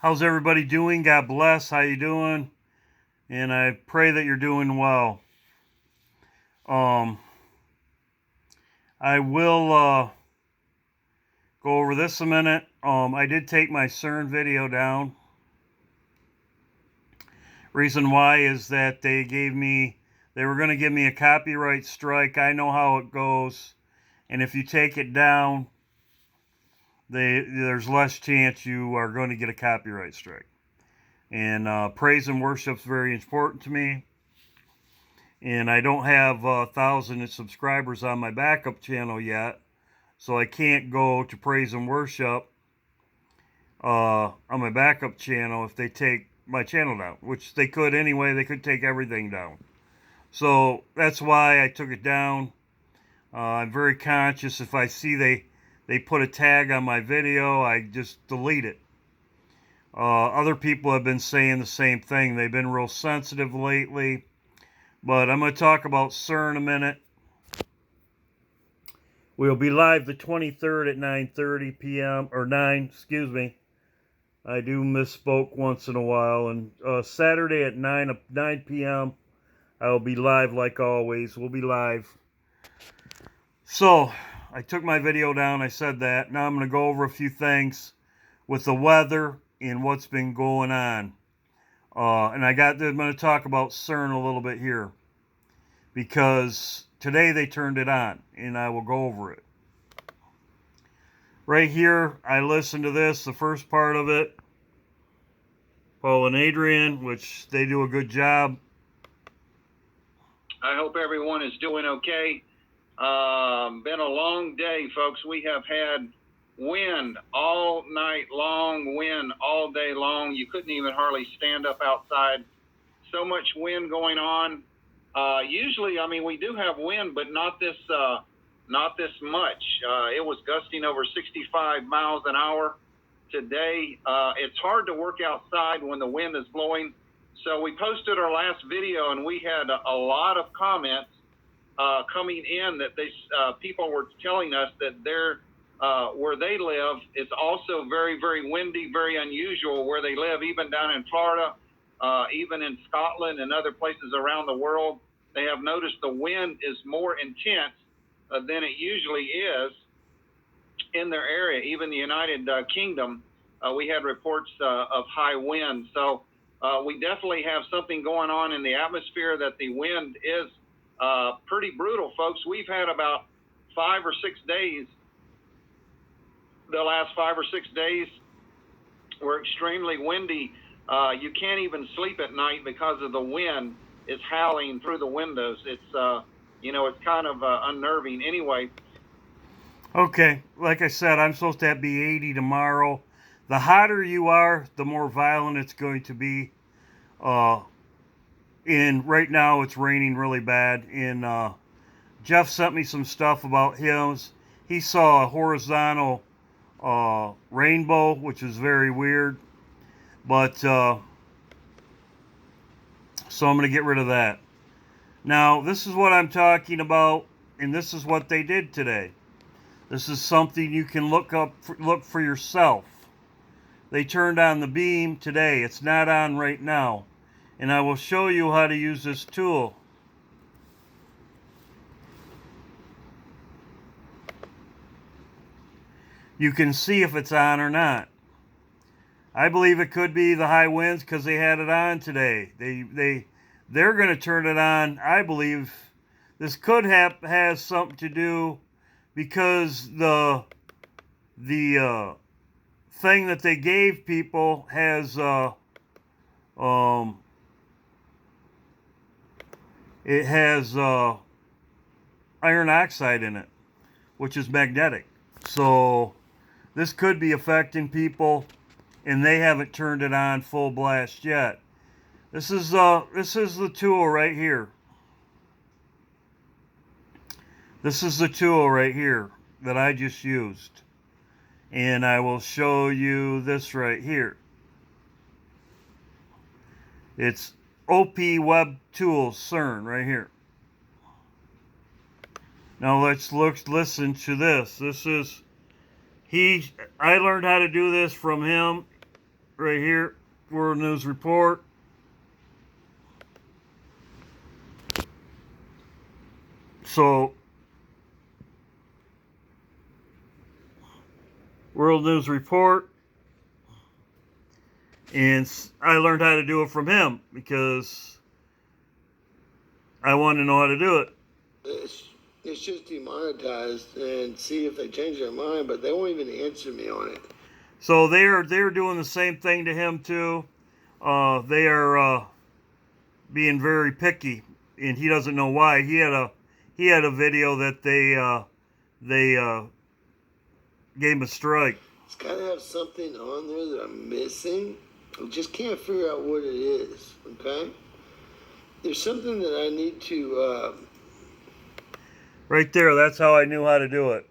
How's everybody doing? God bless. How you doing? And I pray that you're doing well. Um, I will go over this a minute. I did take my Cern video down. Reason why is that they were going to give me a copyright strike. I know how it goes. And if you take it down, there's less chance you are going to get a copyright strike. And praise and worship is very important to me. And I don't have 1,000 subscribers on my backup channel yet, so I can't go to praise and worship on my backup channel if they take my channel down, which they could anyway. They could take everything down. So that's why I took it down. I'm very conscious. If I see they put a tag on my video, I just delete it. Other people have been saying the same thing. They've been real sensitive lately. But I'm going to talk about Cern a minute. We'll be live the 23rd at 9:30 p.m. or 9, excuse me. I do misspoke once in a while. And Saturday at 9 p.m. I will be live like always. We'll be live. So, I took my video down. I said that. Now I'm going to go over a few things with the weather and what's been going on. And I'm going to talk about Cern a little bit here, because today they turned it on, and I will go over it. Right here, I listened to this, the first part of it. Paul and Adrian, which they do a good job. I hope everyone is doing okay. Been a long day, folks. We have had wind all night long, wind all day long. You couldn't even hardly stand up outside. So much wind going on. Usually, I mean, we do have wind, but not this much. It was gusting over 65 miles an hour today. It's hard to work outside when the wind is blowing. So we posted our last video, and we had a lot of comments coming in that people were telling us that where they live, it's also very, very windy, very unusual where they live, even down in Florida, even in Scotland and other places around the world. They have noticed the wind is more intense than it usually is in their area. Even the United Kingdom, we had reports of high winds. So we definitely have something going on in the atmosphere, that the wind is pretty brutal, folks. We've had about 5 or 6 days. The last 5 or 6 days were extremely windy. You can't even sleep at night because of the wind is howling through the windows. It's it's kind of unnerving. Anyway. Okay, like I said, I'm supposed to be 80 tomorrow. The hotter you are, the more violent it's going to be. And right now it's raining really bad. And Jeff sent me some stuff about him. He saw a horizontal rainbow, which is very weird. But so I'm going to get rid of that. Now, this is what I'm talking about, and this is what they did today. This is something you can look for yourself. They turned on the beam today. It's not on right now. And I will show you how to use this tool. You can see if it's on or not. I believe it could be the high winds because they had it on today. They're going to turn it on. I believe this could has something to do because the thing that they gave people has it has iron oxide in it, which is magnetic. So this could be affecting people, and they haven't turned it on full blast yet. This is the tool right here. This is the tool right here that I just used. And I will show you this right here. It's OP Web Tools Cern right here. Now let's listen to this. I learned how to do this from him. right here, World News Report. So, World News Report. And I learned how to do it from him because I wanted to know how to do it. It's just demonetized, and see if they change their mind, but they won't even answer me on it. So they're doing the same thing to him too. They are being very picky, and he doesn't know why. He had a video that they gave him a strike. It's got to have something on there that I'm missing. I just can't figure out what it is. Okay, there's something that I need to. Right there. That's how I knew how to do it.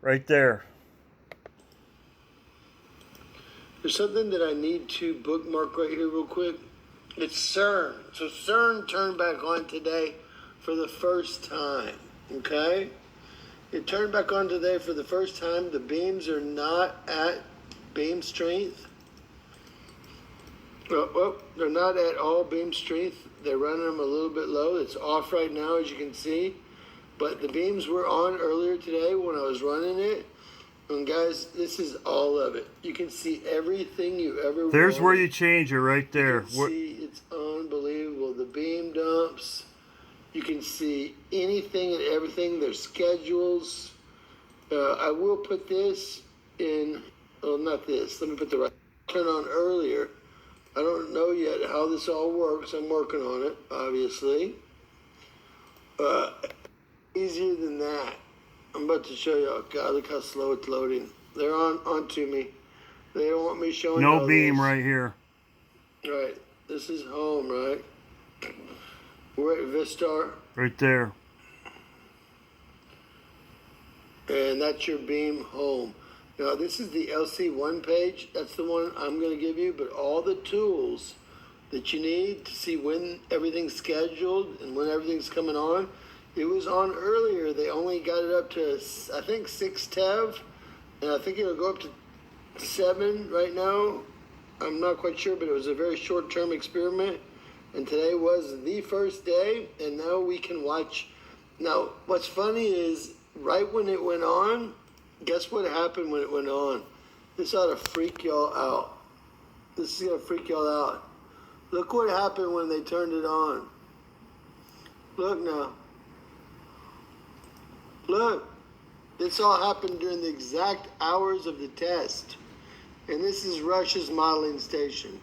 Right there. There's something that I need to bookmark right here real quick. It's Cern. So Cern turned back on today for the first time. Okay? It turned back on today for the first time. The beams are not at beam strength. They're not at all beam strength. They're running them a little bit low. It's off right now, as you can see. But the beams were on earlier today when I was running it. And guys, this is all of it. You can see everything you ever There's wanted. where you change it right there. You can see, it's unbelievable. The beam dumps. You can see anything and everything. Their schedules. I will put this in. Well, not this. Let me put the right. Turn on earlier. I don't know yet how this all works. I'm working on it, obviously. Easier than that. I'm about to show you. God, look how slow it's loading. They're onto me. They don't want me showing. No beam right here. Right. This is home, right? We're at Vistar. Right there. And that's your beam home. Now, this is the LC1 page. That's the one I'm going to give you. But all the tools that you need to see when everything's scheduled and when everything's coming on, it was on earlier. They only got it up to, I think, 6 TeV. And I think it'll go up to 7 right now. I'm not quite sure, but it was a very short-term experiment. And today was the first day, and now we can watch. Now, what's funny is, right when it went on, guess what happened when it went on? This ought to freak y'all out. This is going to freak y'all out. Look what happened when they turned it on. Look now. Look. This all happened during the exact hours of the test. And this is Russia's modeling station.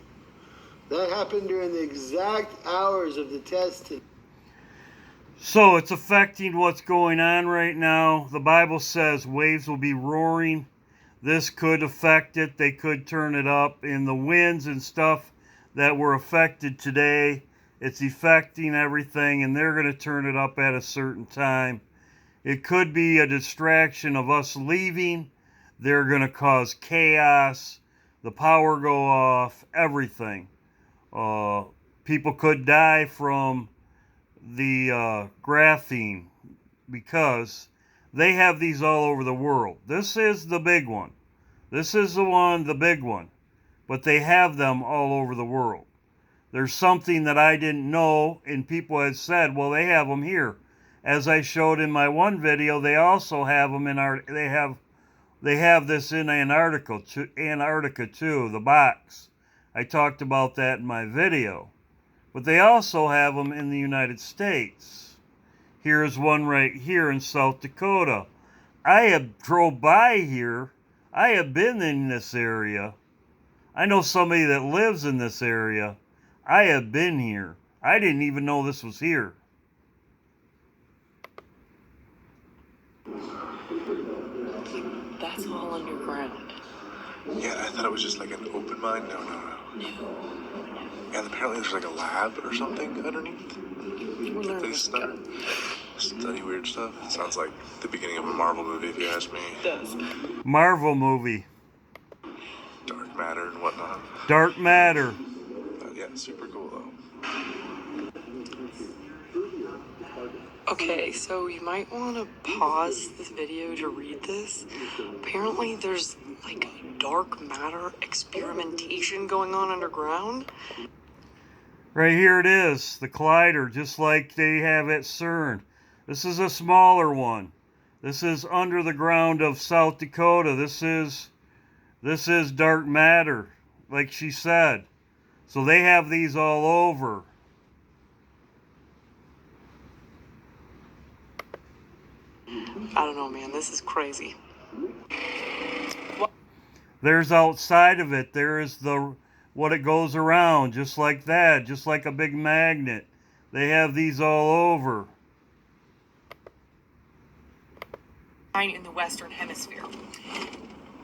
That happened during the exact hours of the test. So it's affecting what's going on right now. The Bible says waves will be roaring. This could affect it. They could turn it up. And the winds and stuff that were affected today, it's affecting everything. And they're going to turn it up at a certain time. It could be a distraction of us leaving. They're going to cause chaos. The power go off. Everything. People could die from the graphene because they have these all over the world. This is the big one. This is the big one. But they have them all over the world. There's something that I didn't know, and people had said, well, they have them here. As I showed in my one video, they also have them in they have this in Antarctica too, the box. I talked about that in my video. But they also have them in the United States. Here's one right here in South Dakota. I have drove by here. I have been in this area. I know somebody that lives in this area. I have been here. I didn't even know this was here. That's all underground. Yeah, I thought it was just like an open mine. No. And apparently there's like a lab or something underneath. We're That they learning study weird stuff. It sounds like the beginning of a Marvel movie, if you ask me. It does. Marvel movie. Dark matter and whatnot. Dark matter. Yeah, super cool though. Okay, so you might want to pause this video to read this. Apparently there's like dark matter experimentation going on underground? Right here it is, the collider, just like they have at Cern. This is a smaller one. This is under the ground of South Dakota. This is dark matter, like she said. So they have these all over. I don't know, man. This is crazy. There's outside of it, there is what it goes around, just like that, just like a big magnet. They have these all over. In the Western Hemisphere.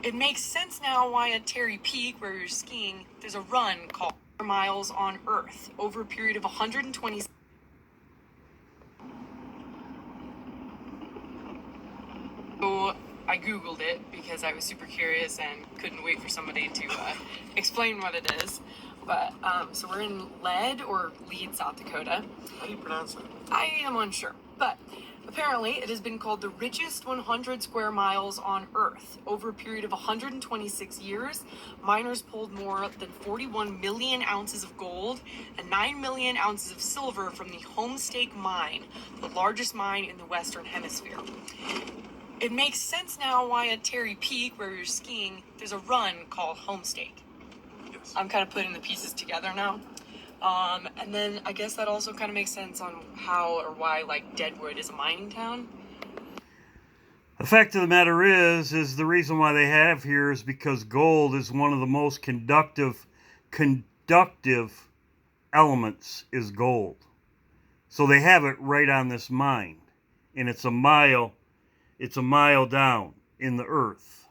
It makes sense now why at Terry Peak, where you're skiing, there's a run called Miles on Earth over a period of 120. So I Googled it because I was super curious and couldn't wait for somebody to explain what it is. But so we're in Lead, South Dakota. How do you pronounce it? I am unsure, but apparently it has been called the richest 100 square miles on Earth. Over a period of 126 years, miners pulled more than 41 million ounces of gold and 9 million ounces of silver from the Homestake mine, the largest mine in the Western Hemisphere. It makes sense now why at Terry Peak, where you're skiing, there's a run called Homestake. Yes. I'm kind of putting the pieces together now. And then I guess that also kind of makes sense on how or why, like, Deadwood is a mining town. The fact of the matter is the reason why they have here is because gold is one of the most conductive elements is gold. So they have it right on this mine, and it's a mile down in the earth.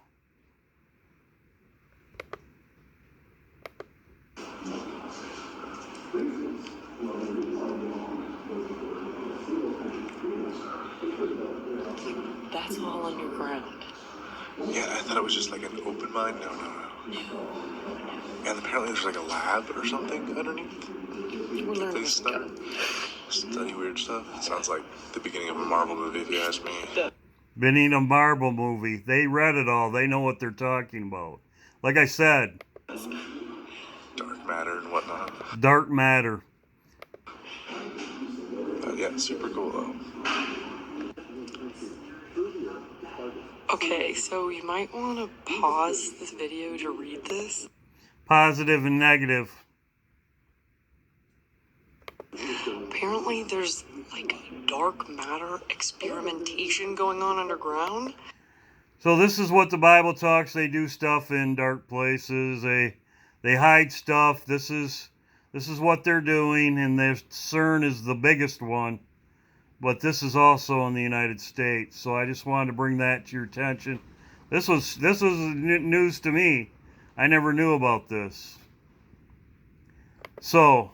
That's all underground. Yeah, I thought it was just like an open mine. No. And apparently there's like a lab or something underneath. We're learning They this study weird stuff. It sounds like the beginning of a Marvel movie, if you ask me. Being a Marvel movie, they read it all. They know what they're talking about. Like I said, Dark matter and whatnot. dark matter. Yeah, super cool though. Okay, so you might want to pause this video to read this. Positive and negative. Apparently there's, like, dark matter experimentation going on underground. So this is what the Bible talks. They do stuff in dark places. They hide stuff. This is what they're doing, and Cern is the biggest one. But this is also in the United States. So I just wanted to bring that to your attention. This was news to me. I never knew about this. So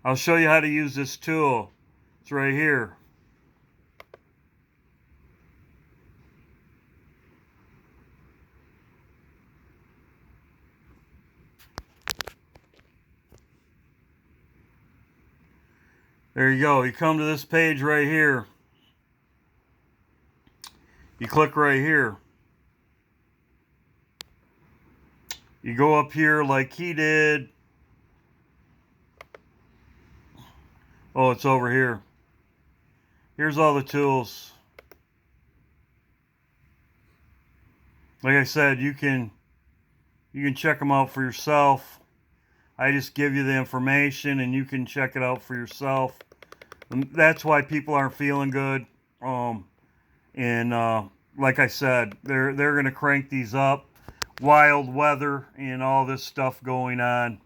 I'll show you how to use this tool. It's right here. There you go. You come to this page right here. You click right here. You go up here like he did. Oh, it's over here. Here's all the tools. Like I said, you can check them out for yourself. I just give you the information and you can check it out for yourself. And that's why people aren't feeling good. Like I said, they're going to crank these up. Wild weather and all this stuff going on.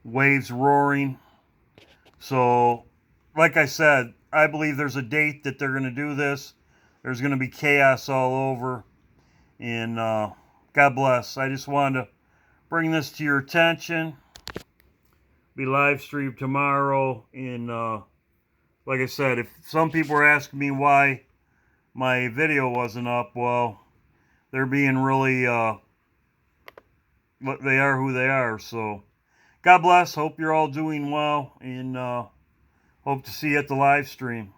Waves roaring. So, like I said, I believe there's a date that they're going to do this. There's going to be chaos all over. And God bless. I just wanted to bring this to your attention. Be live streamed tomorrow. And like I said, if some people are asking me why my video wasn't up, well, they're being really, they are who they are. So, God bless. Hope you're all doing well. And hope to see you at the live stream.